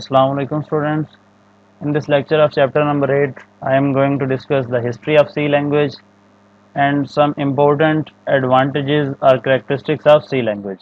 Assalamu alaikum students. In this lecture of chapter number 8, I am going to discuss the history of C language and some important advantages or characteristics of C language.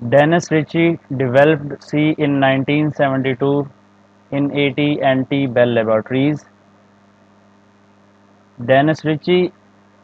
Dennis Ritchie developed C in 1972 in AT&T Bell Laboratories. Dennis Ritchie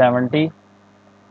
70,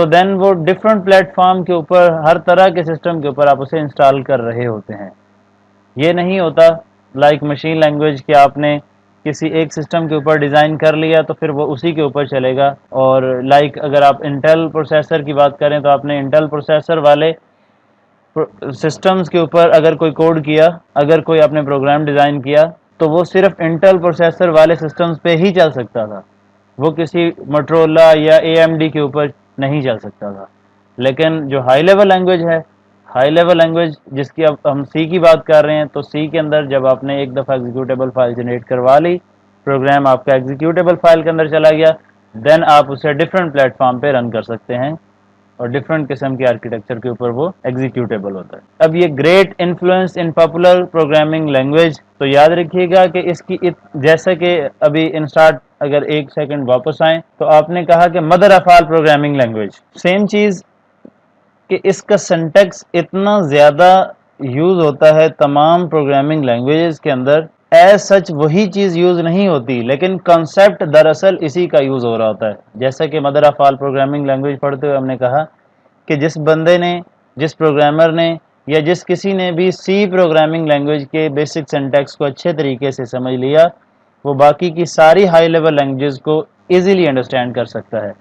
تو دین وہ different plate form کے اوپر ہر طرح کے system کے اوپر آپ اسے انسٹال کر رہے ہوتے ہیں. یہ نہیں ہوتا لائک مشین لینگویج کہ آپ نے کسی ایک سسٹم کے اوپر ڈیزائن کر لیا تو پھر وہ اسی کے اوپر چلے گا. اور لائک اگر آپ انٹیل پروسیسر کی بات کریں تو آپ نے انٹیل پروسیسر والے سسٹمز کے اوپر اگر کوئی کوڈ کیا, اگر کوئی آپ نے پروگرام ڈیزائن کیا تو وہ صرف انٹیل پروسیسر والے سسٹمز پہ ہی چل سکتا تھا, وہ کسی موٹرولا یا اے ایم ڈی کے اوپر نہیں چل سکتا تھا. لیکن جو ہائی لیول لینگویج ہے, ہائی لیول لینگویج جس کی اب ہم سی کی بات کر رہے ہیں, تو سی کے اندر جب آپ نے ایک دفعہ ایگزیکیوٹیبل فائل جنریٹ کروا لی, پروگرام آپ کا ایگزیکیوٹیبل فائل کے اندر چلا گیا, دین آپ اسے ڈفرینٹ پلیٹ فارم پہ رن کر سکتے ہیں اور ڈفرینٹ قسم کی آرکیٹیکچر کے اوپر وہ ایگزیکیوٹیبل ہوتا ہے. اب یہ great influence in popular programming language, تو یاد رکھیے گا کہ اس کی جیسا کہ ابھی انسٹارٹ اگر ایک سیکنڈ واپس آئیں تو آپ نے کہا کہ mother of all programming language, same چیز کہ اس کا سینٹیکس اتنا زیادہ یوز ہوتا ہے تمام پروگرامنگ لینگویجز کے اندر, ایز سچ وہی چیز یوز نہیں ہوتی لیکن کنسیپٹ دراصل اسی کا یوز ہو رہا ہوتا ہے. جیسا کہ mother of all programming language پڑھتے ہوئے ہم نے کہا کہ جس بندے نے, جس پروگرامر نے یا جس کسی نے بھی سی پروگرامنگ لینگویج کے بیسک سینٹیکس کو اچھے طریقے سے سمجھ لیا, وہ باقی کی ساری ہائی لیول لینگویجز کو ایزیلی انڈرسٹینڈ کر سکتا ہے.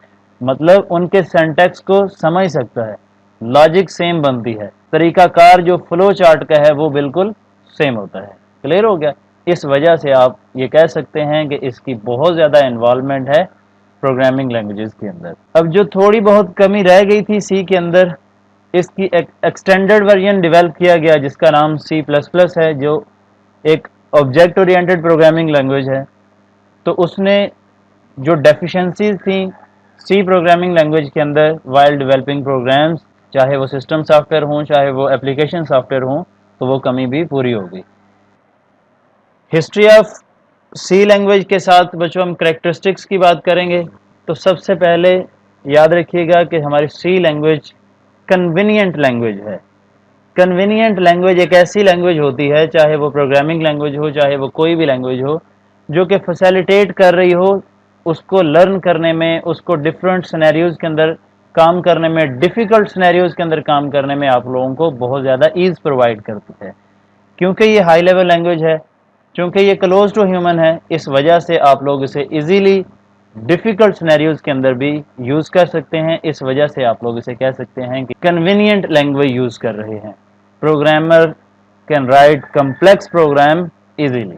مطلب ان کے سینٹیکس کو سمجھ سکتا ہے, لاجک سیم بنتی ہے, طریقہ کار جو فلو چارٹ کا ہے وہ بالکل سیم ہوتا ہے. کلیئر ہو گیا؟ اس وجہ سے آپ یہ کہہ سکتے ہیں کہ اس کی بہت زیادہ انوالومنٹ ہے پروگرامنگ لینگویجز کے اندر. اب جو تھوڑی بہت کمی رہ گئی تھی سی کے اندر, اس کی ایکسٹینڈڈ ورژن ڈیولپ کیا گیا جس کا نام سی پلس پلس ہے, جو ایک آبجیکٹ اورینٹڈ پروگرامنگ لینگویج ہے. تو اس نے جو ڈیفیشنسیز تھیں سی پروگرامنگ لینگویج کے اندر وائل ڈیولپنگ پروگرامز, چاہے وہ سسٹم سافٹ ویئر ہوں چاہے وہ اپلیکیشن سافٹ ویئر ہوں, تو وہ کمی بھی پوری ہو گئی. ہسٹری آف سی لینگویج کے ساتھ بچوں ہم کریکٹرسٹکس کی بات کریں گے. تو سب سے پہلے یاد رکھیے گا کہ ہماری سی لینگویج کنوینئنٹ لینگویج ہے. کنوینئنٹ لینگویج ایک ایسی لینگویج ہوتی ہے, چاہے وہ پروگرامنگ لینگویج ہو چاہے وہ کوئی بھی لینگویج ہو, جو کہ فیسیلیٹیٹ کر رہی ہو اس کو لرن کرنے میں, اس کو ڈفرینٹ سینیریوز کے اندر کام کرنے میں, ڈیفیکلٹ سینیریوز کے اندر کام کرنے میں آپ لوگوں کو بہت زیادہ ایز پرووائڈ کرتی ہے. کیونکہ یہ ہائی لیول لینگویج ہے, چونکہ یہ کلوز ٹو ہیومن ہے, اس وجہ سے آپ لوگ اسے ایزیلی ڈیفیکلٹ سینیریوز کے اندر بھی یوز کر سکتے ہیں. اس وجہ سے آپ لوگ اسے کہہ سکتے ہیں کہ کنوینئنٹ لینگویج یوز کر رہے ہیں. Programmer can write complex program easily.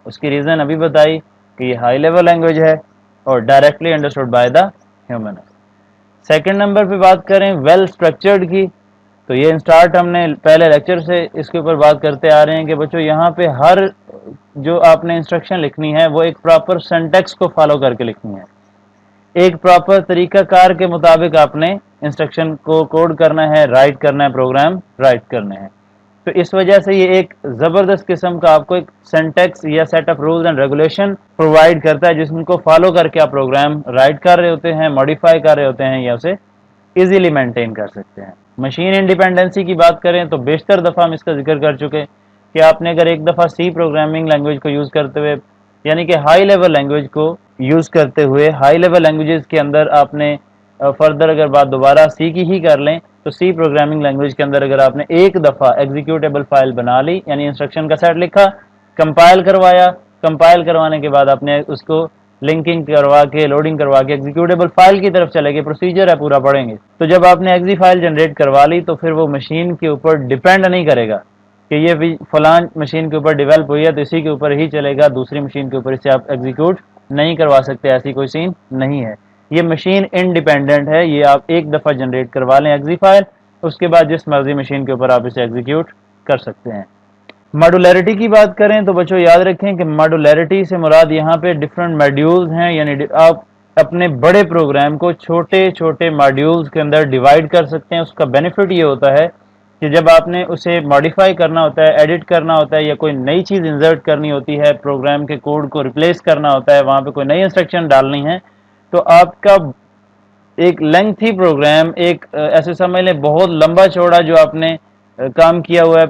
اس کی ریزن ابھی بتائی کہ یہ ہائی لیول لینگویج ہے اور directly understood by the human. Second number پہ بات کریں ویل اسٹرکچرڈ کی, تو یہ اسٹارٹ ہم نے پہلے لیکچر سے اس کے اوپر بات کرتے آ رہے ہیں کہ بچوں یہاں پہ ہر جو آپ نے انسٹرکشن لکھنی ہے وہ ایک پراپر سینٹیکس کو فالو کر کے لکھنی ہے, ایک پراپر طریقہ کار کے مطابق آپ نے انسٹرکشن کو کوڈ کرنا ہے, رائٹ کرنا ہے, پروگرام رائٹ کرنے ہیں. تو اس وجہ سے یہ ایک زبردست قسم کا آپ کو ایک سینٹیکس یا set of rules and regulation provide کرتا ہے, جس کو فالو کر کے آپ پروگرام رائٹ کر رہے ہوتے ہیں, ماڈیفائی کر رہے ہوتے ہیں یا اسے ایزیلی مینٹین کر سکتے ہیں. مشین انڈیپینڈنسی کی بات کریں تو بیشتر دفعہ ہم اس کا ذکر کر چکے کہ آپ نے اگر ایک دفعہ سی پروگرامنگ لینگویج کو یوز کرتے ہوئے, یعنی کہ ہائی لیول لینگویج کو یوز کرتے ہوئے, ہائی لیول لینگویجز کے اندر آپ نے فردر اگر بات دوبارہ سی کی ہی کر لیں, تو سی پروگرامنگ لینگویج کے اندر اگر آپ نے ایک دفعہ ایگزیکیوٹیبل فائل بنا لی, یعنی انسٹرکشن کا سیٹ لکھا, کمپائل کروایا, کمپائل کروانے کے بعد آپ نے اس کو لنکنگ کروا کے, لوڈنگ کروا کے ایگزیکیوٹیبل فائل کی طرف چلے گئے, پروسیجر ہے پورا پڑھیں گے. تو جب آپ نے ایگزی فائل جنریٹ کروا لی تو پھر وہ مشین کے اوپر ڈیپینڈ نہیں کرے گا کہ یہ بھی فلان مشین کے اوپر ڈیولپ ہوئی ہے تو اسی کے اوپر ہی چلے گا, دوسری مشین کے اوپر اسے آپ ایگزیکیوٹ نہیں کروا سکتے, ایسی کوئی سین نہیں ہے. یہ مشین انڈیپینڈنٹ ہے, یہ آپ ایک دفعہ جنریٹ کروا لیں ایگزی فائل, اس کے بعد جس مرضی مشین کے اوپر آپ اسے ایگزیکیوٹ کر سکتے ہیں. ماڈولیرٹی کی بات کریں تو بچوں یاد رکھیں کہ ماڈولیرٹی سے مراد یہاں پہ ڈفرینٹ ماڈیولز ہیں, یعنی آپ اپنے بڑے پروگرام کو چھوٹے چھوٹے ماڈیولز کے اندر ڈیوائڈ کر سکتے ہیں. اس کا بینیفٹ یہ ہوتا ہے کہ جب آپ نے اسے ماڈیفائی کرنا ہوتا ہے, ایڈٹ کرنا ہوتا ہے, یا کوئی نئی چیز انسرٹ کرنی ہوتی ہے, پروگرام کے کوڈ کو ریپلیس کرنا ہوتا ہے, وہاں پہ کوئی نئی انسٹرکشن ڈالنی ہے, تو آپ کا ایک لینتھی پروگرام, ایک ایسے سمجھ لیں بہت لمبا چوڑا جو آپ نے کام کیا ہوا ہے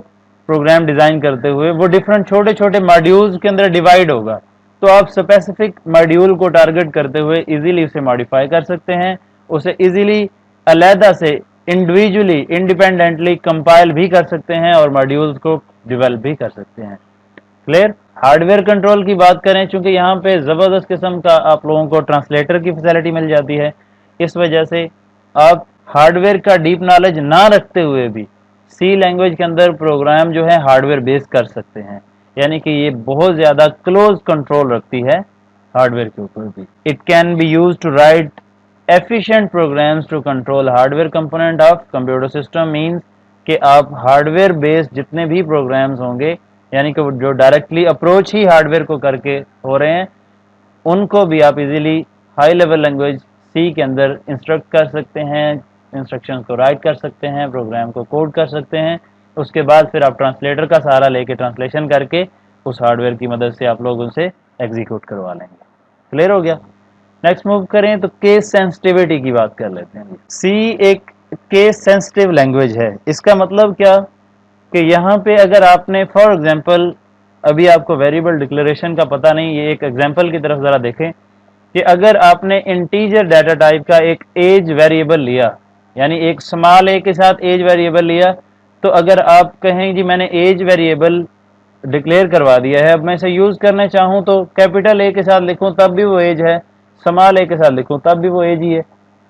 پروگرام ڈیزائن کرتے ہوئے, وہ ڈفرینٹ چھوٹے چھوٹے ماڈیولز کے اندر ڈیوائڈ ہوگا. تو آپ اسپیسیفک ماڈیول کو ٹارگٹ کرتے ہوئے ایزیلی اسے ماڈیفائی کر سکتے ہیں, اسے ایزیلی علیحدہ سے انڈیویجولی انڈیپینڈنٹلی کمپائل بھی کر سکتے ہیں اور ماڈیولز کو ڈیولپ بھی کر سکتے ہیں. کلیئر. ہارڈ ویئر کنٹرول کی بات کریں، چونکہ یہاں پہ زبردست قسم کا آپ لوگوں کو ٹرانسلیٹر کی فیسلٹی مل جاتی ہے، اس وجہ سے آپ ہارڈ ویئر کا ڈیپ نالج نہ رکھتے ہوئے بھی سی لینگویج کے اندر پروگرام جو ہے ہارڈ ویئر بیس کر سکتے ہیں. یعنی کہ یہ بہت زیادہ کلوز کنٹرول رکھتی ہے ہارڈ ویئر کے اوپر بھی. It can be use to write efficient programs to control hardware component of computer system means کہ آپ ہارڈ ویئر بیسڈ جتنے بھی پروگرامز ہوں گے، یعنی کہ جو directly approach he hard where کو کر کے ہو رہے ہیں، ان کو بھی آپ easily high level language C کے اندر انسٹرکٹ کر سکتے ہیں، انسٹرکشنز کو رائٹ کر سکتے ہیں، پروگرام کو کوڈ کر سکتے ہیں. اس کے بعد پھر آپ ٹرانسلیٹر کا سہارا لے کے ٹرانسلیشن کر کے اس ہارڈ ویئر کی مدد سے آپ لوگ ان سے ایگزیکیوٹ کروا لیں گے. کلیئر ہو گیا؟ نیکسٹ موو کریں تو کیس سینسٹیوٹی کی بات کر لیتے ہیں. سی ایک کیس سینسٹیو لینگویج ہے. اس کا مطلب کیا کہ یہاں پہ اگر آپ نے فار ایگزامپل ابھی آپ کو ویریبل ڈکلیریشن کا پتہ نہیں، یہ ایک ایگزامپل کی طرف ذرا دیکھیں کہ اگر آپ نے انٹیجر ڈیٹا ٹائپ کا ایک ایج ویریبل لیا، یعنی ایک اسمال اے کے ساتھ ایج ویریبل لیا، تو اگر آپ کہیں جی میں نے ایج ویریبل ڈکلیئر کروا دیا ہے، اب میں اسے یوز کرنا چاہوں تو کیپٹل اے کے ساتھ لکھوں تب بھی وہ ایج ہے، اسمال اے کے ساتھ لکھوں تب بھی وہ ایج ہی ہے،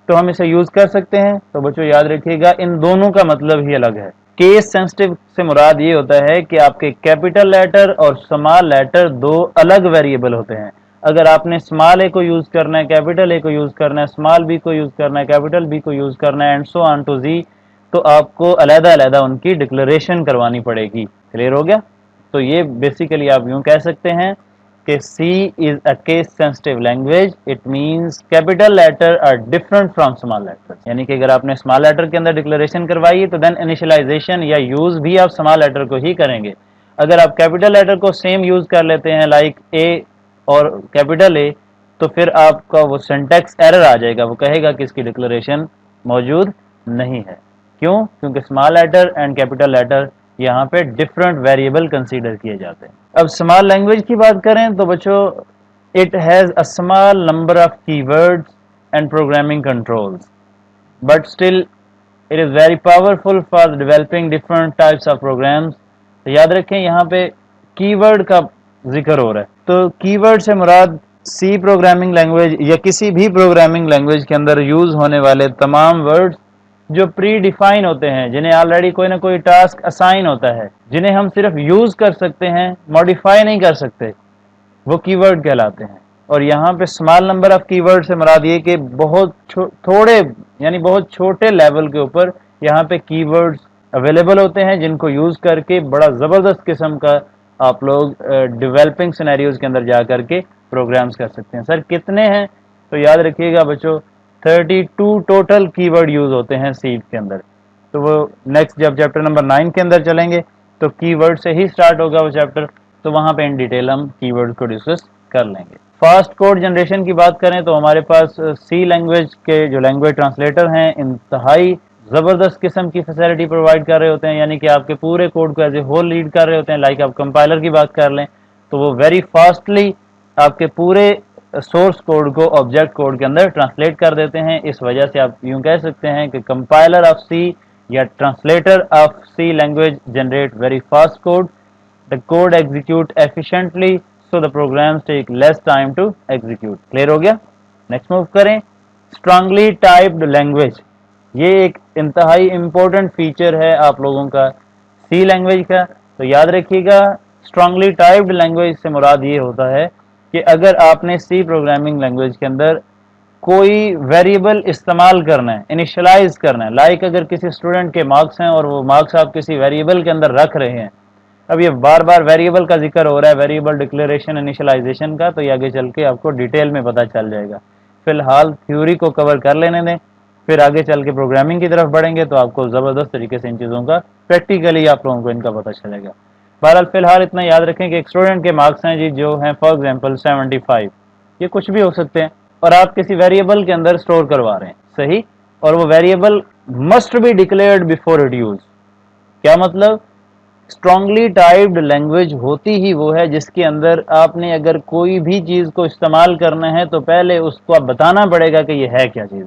تو ہم اسے یوز کر سکتے ہیں. تو بچوں یاد رکھیے گا ان دونوں کا مطلب ہی الگ ہے. کیس سینسٹیو سے مراد یہ ہوتا ہے کہ آپ کے کیپٹل لیٹر اور اسمال لیٹر دو الگ ویریبل ہوتے ہیں. اگر آپ نے اسمال اے کو یوز کرنا ہے، کیپٹل اے کو یوز کرنا ہے، اسمال بی کو یوز کرنا ہے، کیپٹل بی کو یوز کرنا ہے، اینڈ سو آن ٹو زی، تو آپ کو علیحدہ علیحدہ ان کی ڈکلیریشن کروانی پڑے گی. کلیئر ہو گیا؟ تو یہ بیسیکلی آپ یوں کہہ سکتے ہیں کہ C is a case sensitive language. It means capital letter are different from small letter. یعنی کہ اگر آپ نے اسمال لیٹر کے اندر ڈکلیریشن کروائی تو دین انیشلائزیشن یا یوز بھی آپ اسمال لیٹر کو ہی کریں گے. اگر آپ کیپٹل لیٹر کو سیم یوز کر لیتے ہیں لائک اے اور کیپٹل اے، تو پھر آپ کا وہ سینٹیکس ایرر آ جائے گا، وہ کہے گا کہ اس کی ڈکلیریشن موجود نہیں ہے. کیوں؟ کیونکہ small letter and capital letter یہاں پہ ڈفرنٹ ویریبل کنسیڈر کیے جاتے ہیں. اب اسمال لینگویج کی بات کریں تو بچوں it has a small number of keywords and programming controls, but still it is very powerful for developing different types of programs. تو یاد رکھیں یہاں پہ کی ورڈ کا ذکر ہو رہا ہے، تو کی ورڈ سے مراد سی پروگرامنگ لینگویج یا کسی بھی پروگرامنگ لینگویج کے اندر یوز ہونے والے تمام ورڈز جو پری ڈیفائن ہوتے ہیں، جنہیں آلریڈی کوئی نہ کوئی ٹاسک اسائن ہوتا ہے، جنہیں ہم صرف یوز کر سکتے ہیں، ماڈیفائی نہیں کر سکتے، وہ کی ورڈ کہلاتے ہیں. اور یہاں پہ اسمال نمبر آف کی ورڈ سے مراد یہ کہ بہت تھوڑے یعنی بہت چھوٹے لیول کے اوپر یہاں پہ کی ورڈز اویلیبل ہوتے ہیں، جن کو یوز کر کے بڑا زبردست قسم کا آپ لوگ ڈیولپنگ سینیریوز کے اندر جا کر کے پروگرامز کر سکتے ہیں. سر کتنے ہیں؟ تو یاد رکھیے گا بچوں 32 ٹوٹل کی ورڈ یوز ہوتے ہیں سی کے اندر. تو وہ نیکسٹ جب چیپٹر نمبر 9 کے اندر چلیں گے تو کی ورڈ سے ہی سٹارٹ ہوگا وہ چیپٹر، تو وہاں پہ ان ڈیٹیل ہم کی ورڈ کو ڈسکس کر لیں گے. فاسٹ کوڈ جنریشن کی بات کریں تو ہمارے پاس سی لینگویج کے جو لینگویج ٹرانسلیٹر ہیں انتہائی زبردست قسم کی فیسلٹی پرووائڈ کر رہے ہوتے ہیں، یعنی کہ آپ کے پورے کوڈ کو ایز اے ہول لیڈ کر رہے ہوتے ہیں. لائک آپ کمپائلر کی بات کر لیں تو وہ ویری فاسٹلی آپ کے پورے سورس کوڈ کو آبجیکٹ کوڈ کے اندر ٹرانسلیٹ کر دیتے ہیں. اس وجہ سے آپ یوں کہہ سکتے ہیں کہ کمپائلر آف سی یا translator of C language generate very fast code. The code execute efficiently so the programs take less time to execute. Clear ہو گیا؟ نیکسٹ موو کریں. Strongly typed language، یہ ایک انتہائی امپورٹنٹ فیچر ہے آپ لوگوں کا سی لینگویج کا. تو یاد رکھیے گا اسٹرانگلی ٹائپڈ لینگویج سے مراد یہ ہوتا ہے کہ اگر آپ نے سی پروگرامنگ لینگویج کے اندر کوئی ویریبل استعمال کرنا ہے، انیشلائز کرنا ہے، لائک اگر کسی اسٹوڈنٹ کے مارکس ہیں اور وہ مارکس آپ کسی ویریبل کے اندر رکھ رہے ہیں، اب یہ بار بار ویریبل کا ذکر ہو رہا ہے، ویریبل ڈکلیریشن انیشلائزیشن کا، تو یہ آگے چل کے آپ کو ڈیٹیل میں پتہ چل جائے گا. فی الحال تھیوری کو کور کر لینے دیں، پھر آگے چل کے پروگرامنگ کی طرف بڑھیں گے تو آپ کو زبردست طریقے سے ان چیزوں کا پریکٹیکلی آپ لوگوں کو ان کا پتہ چلے گا. بہرحال فی الحال اتنا یاد رکھیں کہ ایک اسٹوڈنٹ کے مارکس ہیں جی جو ہیں فار ایگزامپل 75، یہ کچھ بھی ہو سکتے ہیں، اور آپ کسی ویریبل کے اندر اسٹور کروا رہے ہیں، صحیح، اور وہ variable must be declared before it use. کیا مطلب؟ اسٹرانگلی ٹائپڈ لینگویج ہوتی ہی وہ ہے جس کے اندر آپ نے اگر کوئی بھی چیز کو استعمال کرنا ہے تو پہلے اس کو آپ بتانا پڑے گا کہ یہ ہے کیا چیز.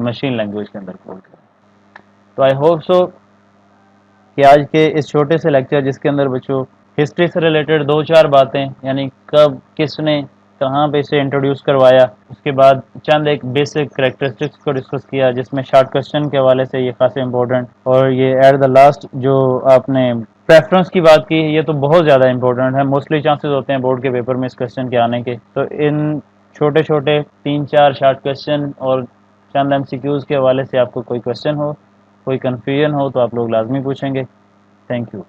مشین لینگویج کے اندر کوڈ کریں. تو آئی ہوپ سو کہ آج کے اس چھوٹے سے لیکچر جس کے اندر بچوں ہسٹری سے ریلیٹڈ 2-4 باتیں، یعنی کب کس نے کہاں پہ اسے انٹروڈیوس کروایا، اس کے بعد چند ایک بیسک کریکٹرسٹکس کو ڈسکس کیا جس میں شارٹ کوسچن کے حوالے سے یہ خاصے امپورٹنٹ، اور یہ ایٹ دا لاسٹ جو آپ نے پریفرنس کی بات کی یہ تو بہت زیادہ امپورٹنٹ ہے. موسٹلی چانسز ہوتے ہیں بورڈ کے پیپر میں اس کوسچن کے آنے کے. تو ان چھوٹے چھوٹے 3-4 شارٹ کوسچن اور چند ایم سی کیوز کے حوالے سے آپ کو کوئی کوسچن ہو، کوئی کنفیوژن ہو تو آپ لوگ لازمی پوچھیں گے. Thank you.